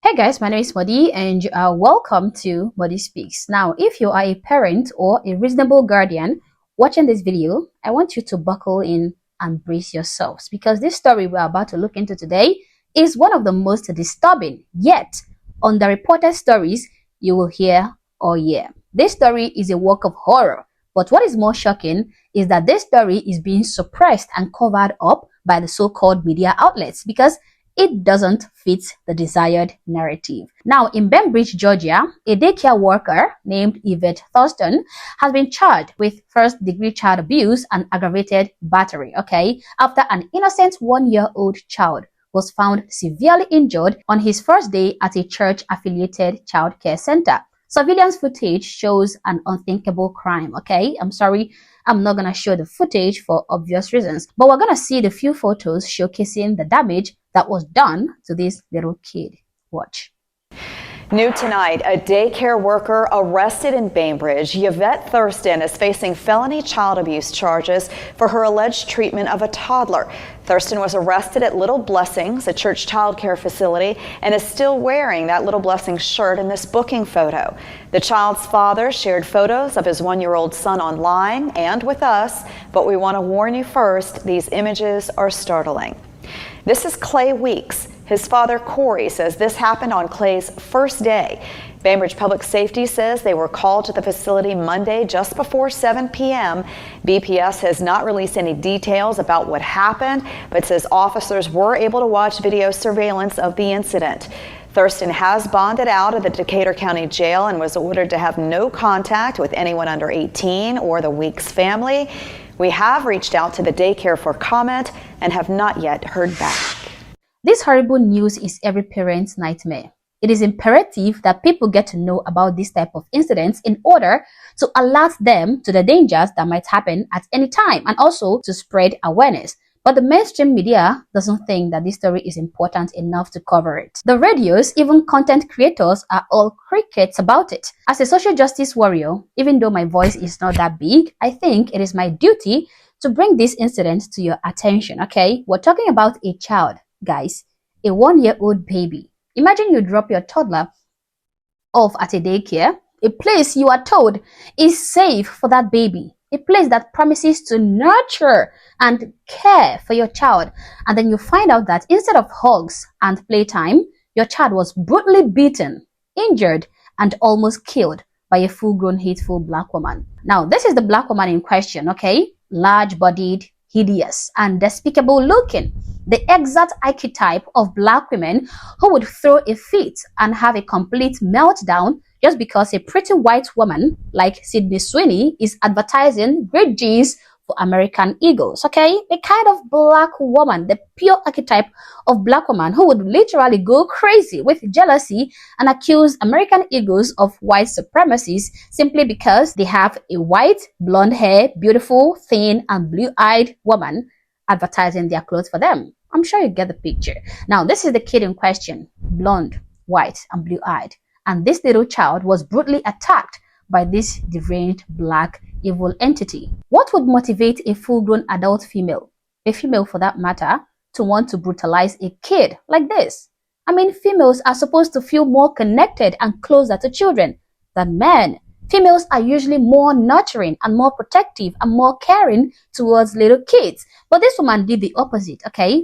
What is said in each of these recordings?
Hey guys, my name is Modi and you are welcome to Modi Speaks. Now, if you are a parent or a reasonable guardian watching this video, I want you to buckle in and brace yourselves because this story we're about to look into today is one of the most disturbing yet underreported stories you will hear all year. This story is a work of horror, but what is more shocking is that this story is being suppressed and covered up by the so-called media outlets because it doesn't fit the desired narrative. Now, in Bainbridge, Georgia, a daycare worker named Yvette Thurston has been charged with first-degree child abuse and aggravated battery, after an innocent one-year-old child was found severely injured on his first day at a church-affiliated child care center. Surveillance footage shows an unthinkable crime, I'm sorry, I'm not going to show the footage for obvious reasons, but we're going to see the few photos showcasing the damage that was done to this little kid. Watch. New tonight, a daycare worker arrested in Bainbridge. Yvette Thurston is facing felony child abuse charges for her alleged treatment of a toddler. Thurston was arrested at Little Blessings, a church child care facility, and is still wearing that Little Blessings shirt in this booking photo. The child's father shared photos of his one-year-old son online and with us, but we want to warn you first, these images are startling. This is Clay Weeks. His father, Corey, says this happened on Clay's first day. Bainbridge Public Safety says they were called to the facility Monday just before 7 p.m. BPS has not released any details about what happened, but says officers were able to watch video surveillance of the incident. Thurston has bonded out of the Decatur County Jail and was ordered to have no contact with anyone under 18 or the Weeks family. We have reached out to the daycare for comment and have not yet heard back. This horrible news is every parent's nightmare. It is imperative that people get to know about this type of incidents in order to alert them to the dangers that might happen at any time and also to spread awareness. But the mainstream media doesn't think that this story is important enough to cover it. The radios, even content creators, are all crickets about it. As a social justice warrior, even though my voice is not that big, I think it is my duty to bring this incident to your attention, We're talking about a child, guys, a one-year-old baby. Imagine you drop your toddler off at a daycare, a place you are told is safe for that baby. A place that promises to nurture and care for your child, and then you find out that instead of hugs and playtime, your child was brutally beaten, injured, and almost killed by a full-grown hateful black woman. Now, this is the black woman in question, large-bodied, hideous, and despicable looking. The exact archetype of black women who would throw a fit and have a complete meltdown just because a pretty white woman like Sydney Sweeney is advertising great jeans for American Eagles, The kind of black woman, the pure archetype of black woman who would literally go crazy with jealousy and accuse American Eagles of white supremacies simply because they have a white, blonde hair, beautiful, thin, and blue-eyed woman advertising their clothes for them. I'm sure you get the picture. Now, this is the kid in question, blonde, white, and blue-eyed. And this little child was brutally attacked by this deranged black evil entity. What would motivate a full-grown adult female, a female for that matter, to want to brutalize a kid like this? I mean, females are supposed to feel more connected and closer to children than men. Females are usually more nurturing and more protective and more caring towards little kids. But this woman did the opposite,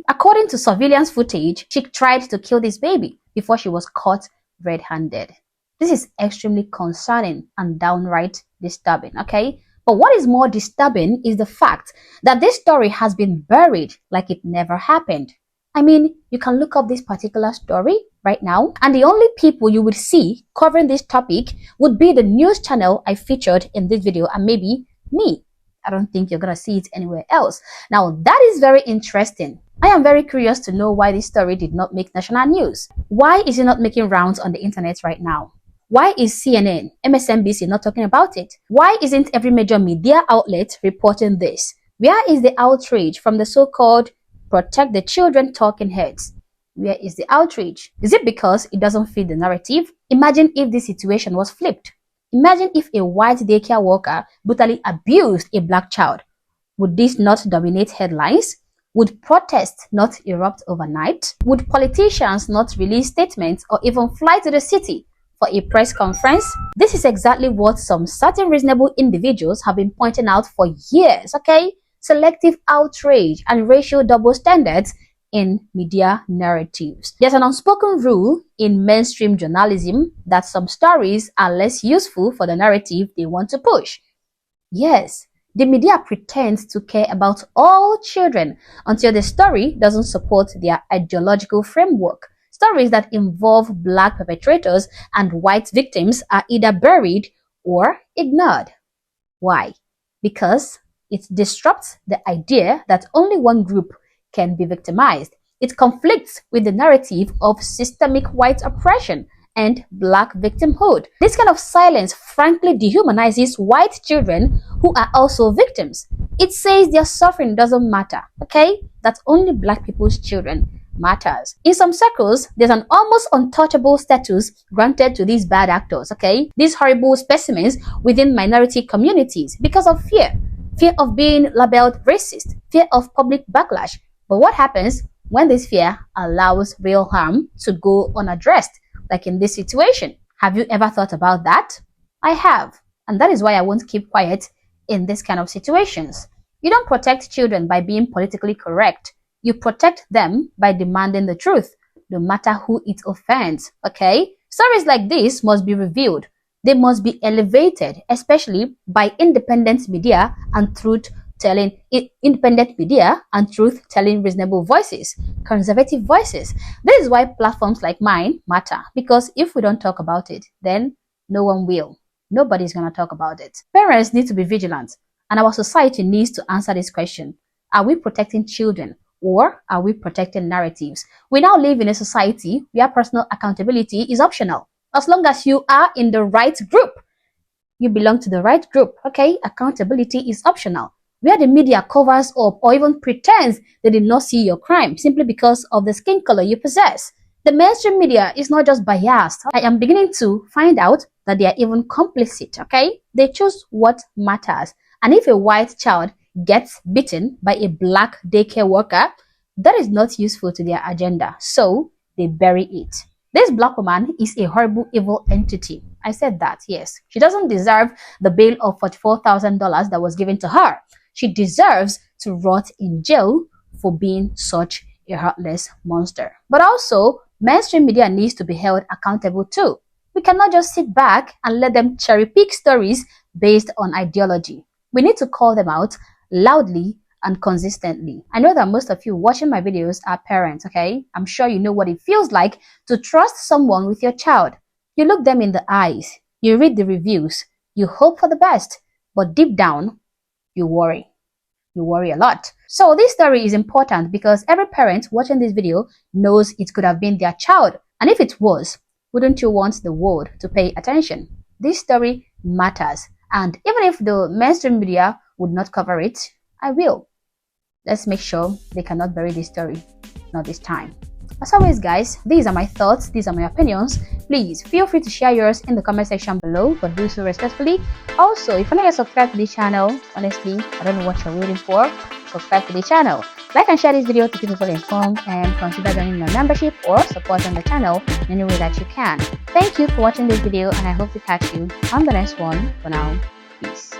According to surveillance footage, she tried to kill this baby before she was caught red-handed. This is extremely concerning and downright disturbing, But what is more disturbing is the fact that this story has been buried like it never happened. I mean, you can look up this particular story right now, and the only people you would see covering this topic would be the news channel I featured in this video and maybe me. I don't think you're gonna see it anywhere else. Now, that is very interesting. I am very curious to know why this story did not make national news. Why is it not making rounds on the internet right now? Why is CNN, MSNBC not talking about it? Why isn't every major media outlet reporting this? Where is the outrage from the so-called protect the children talking heads? Where is the outrage? Is it because it doesn't fit the narrative? Imagine if this situation was flipped. Imagine if a white daycare worker brutally abused a black child. Would this not dominate headlines? Would protests not erupt overnight? Would politicians not release statements or even fly to the city for a press conference? This is exactly what some certain reasonable individuals have been pointing out for years, okay? Selective outrage and racial double standards in media narratives. There's an unspoken rule in mainstream journalism that some stories are less useful for the narrative they want to push. Yes, the media pretends to care about all children until the story doesn't support their ideological framework. Stories that involve black perpetrators and white victims are either buried or ignored. Why? Because it disrupts the idea that only one group can be victimized. It conflicts with the narrative of systemic white oppression and black victimhood. This kind of silence frankly dehumanizes white children who are also victims. It says their suffering doesn't matter, okay? That only black people's children matters. In some circles, there's an almost untouchable status granted to these bad actors, okay? These horrible specimens within minority communities because of fear. Fear of being labeled racist, fear of public backlash. But what happens when this fear allows real harm to go unaddressed, like in this situation? Have you ever thought about that? I have, and that is why I won't keep quiet in this kind of situations. You don't protect children by being politically correct. You protect them by demanding the truth, no matter who it offends, okay? Stories like this must be revealed. They must be elevated, especially by independent media and truth-telling reasonable voices, conservative voices. This is why platforms like mine matter, because if we don't talk about it, then no one will. Nobody's going to talk about it. Parents need to be vigilant, and our society needs to answer this question. Are we protecting children, or are we protecting narratives? We now live in a society where personal accountability is optional. As long as you are in the right group, you belong to the right group, okay? Accountability is optional. Where the media covers up or even pretends they did not see your crime simply because of the skin color you possess. The mainstream media is not just biased. I am beginning to find out that they are even complicit, okay? They choose what matters. And if a white child gets beaten by a black daycare worker, that is not useful to their agenda. So they bury it. This black woman is a horrible, evil entity. I said that, yes. She doesn't deserve the bail of $44,000 that was given to her. She deserves to rot in jail for being such a heartless monster. But also, mainstream media needs to be held accountable too. We cannot just sit back and let them cherry pick stories based on ideology. We need to call them out loudly and consistently. I know that most of you watching my videos are parents, okay? I'm sure you know what it feels like to trust someone with your child. You look them in the eyes, you read the reviews, you hope for the best, but deep down, you worry. You worry a lot. So this story is important because every parent watching this video knows it could have been their child. And if it was, wouldn't you want the world to pay attention? This story matters. And even if the mainstream media would not cover it, I will. Let's make sure they cannot bury this story. Not this time. As always, guys, these are my thoughts, these are my opinions. Please feel free to share yours in the comment section below, but do so respectfully. Also, if you're not yet subscribed to this channel, honestly, I don't know what you're waiting for. Subscribe to the channel. Like and share this video to keep people informed, and consider joining my membership or supporting the channel in any way that you can. Thank you for watching this video, and I hope to catch you on the next one. For now, peace.